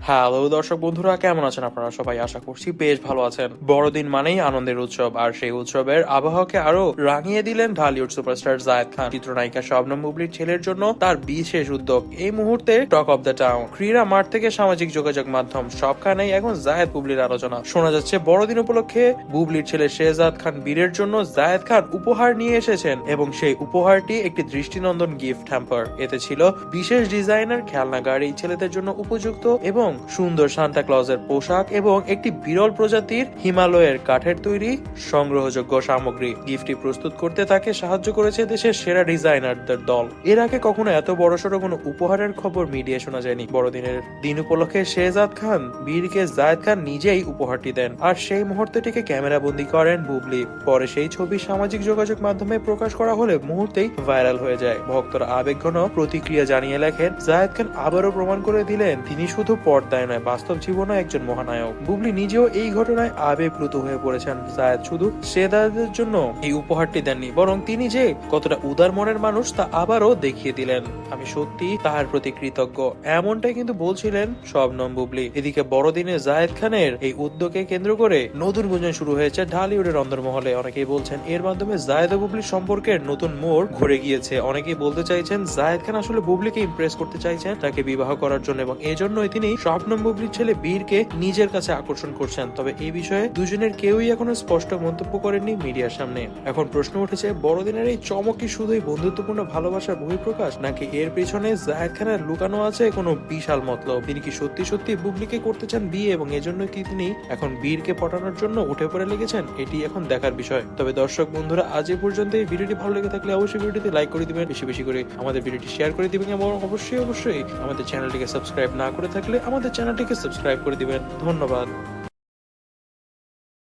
Hello দর্শক বন্ধুরা, কেমন আছেন আপনারা সবাই? আশা করছি বেশ ভালো আছেন। বড়দিন মানেই আনন্দের উৎসব, আর সেই উৎসবের আবহাওয়াকে আরো রাঙিয়ে দিলেন ঢালিউড সুপারস্টার জায়েদ খান। চিত্রনায়িকা শবনম বুবলির ছেলের জন্য তার বিশেষ উদ্যোগ এই মুহূর্তে টক অফ দ্য টাউন। ক্রীড়া মাঠ থেকে সামাজিক যোগাযোগ মাধ্যম সবখানেই এখন জায়েদ বুবলির আলোচনা। শোনা যাচ্ছে বড়দিন উপলক্ষে বুবলির ছেলে শেহজাদ খান বীরের জন্য জায়েদ খান উপহার নিয়ে এসেছেন, এবং সেই উপহারটি একটি দৃষ্টিনন্দন গিফট হ্যাম্পার। এতে ছিল বিশেষ ডিজাইনার খেলনা গাড়ি, ছেলেদের জন্য উপযুক্ত এবং সুন্দর সান্তা ক্লজের পোশাক এবং একটি বিরল প্রজাতির হিমালয়ের কাঠের তৈরি সংগ্রহযোগ্য সামগ্রী। গিফটটি প্রস্তুত করতে তাকে সাহায্য করেছে দেশের সেরা ডিজাইনারদের দল। এর আগে কখনো এত বড়সড় কোনো উপহারের খবর মিডিয়ায় শোনা যায়নি। বড়দিনের দিন উপলক্ষে শেহজাদ খান বীরকে জায়েদ খান নিজেই উপহারটি দেন, আর সেই মুহূর্তটিকে ক্যামেরা বন্দী করেন বুবলি। পরে সেই ছবি সামাজিক যোগাযোগ মাধ্যমে প্রকাশ করা হলে মুহূর্তেই ভাইরাল হয়ে যায়। ভক্তরা আবেগঘন প্রতিক্রিয়া জানিয়ে লেখেন, জায়েদ খান আবারও প্রমাণ করে দিলেন তিনি শুধু পর্দায় নয়, বাস্তব জীবনে একজন মহানায়ক। বুবলি নিজেও এই ঘটনায় আবেগপ্লুত হয়ে পড়েছেন। জায়েদ শুধু শেহজাদের জন্য এই উপহারটি দেননি, বরং তিনি যে কতটা উদার মনের মানুষ তা আবারও দেখিয়ে দিলেন। আমি সত্যি তার প্রতি কৃতজ্ঞ, এমনটাই কিন্তু বলছিলেন শবনম বুবলি। এদিকে বড়দিনে জায়েদ খানের এই উদ্যোগকে কেন্দ্র করে নতুন গুঞ্জন শুরু হয়েছে ঢালিউডের অন্দরমহলে। অনেকেই বলছেন এর মাধ্যমে জায়েদ ও বুবলির সম্পর্কের নতুন মোড় ঘুরে গিয়েছে। অনেকেই বলতে চাইছেন জায়েদ খান আসলে বুবলিকে ইমপ্রেস করতে চাইছেন তাকে বিবাহ করার জন্য, এবং এজন্যই তিনি শবনম বুবলির ছেলে বীরকে নিজের কাছে আকর্ষণ করছেন। তবে এই বিষয়ে দুজনের কেউই এখনো স্পষ্ট মন্তব্য করেননি মিডিয়ার সামনে। এখন প্রশ্ন উঠেছে, বড়দিনের এই চমক কি শুধুই বন্ধুত্বপূর্ণ ভালোবাসার বহিঃপ্রকাশ, নাকি এর পেছনে জায়েদ খানের লুকানো আছে কোনো বিশাল মতলব? তিনি কি সত্যি সত্যি বুবলিকে করতে চান বিয়ে, এবং এজন্য কি তিনি এখন বীরকে পটানোর জন্য উঠে পড়ে লেগেছেন? এটি এখন দেখার বিষয়। তবে দর্শক বন্ধুরা, আজ এই পর্যন্ত। এই ভিডিওটি ভালো লেগে থাকলে অবশ্যই ভিডিওটি লাইক করে দিবেন, বেশি বেশি করে আমাদের ভিডিওটি শেয়ার করে দিবেন, এবং অবশ্যই আমাদের চ্যানেলটিকে সাবস্ক্রাইব না করে থাকলে আমাদের চ্যানেলটিকে সাবস্ক্রাইব করে দিবেন। ধন্যবাদ।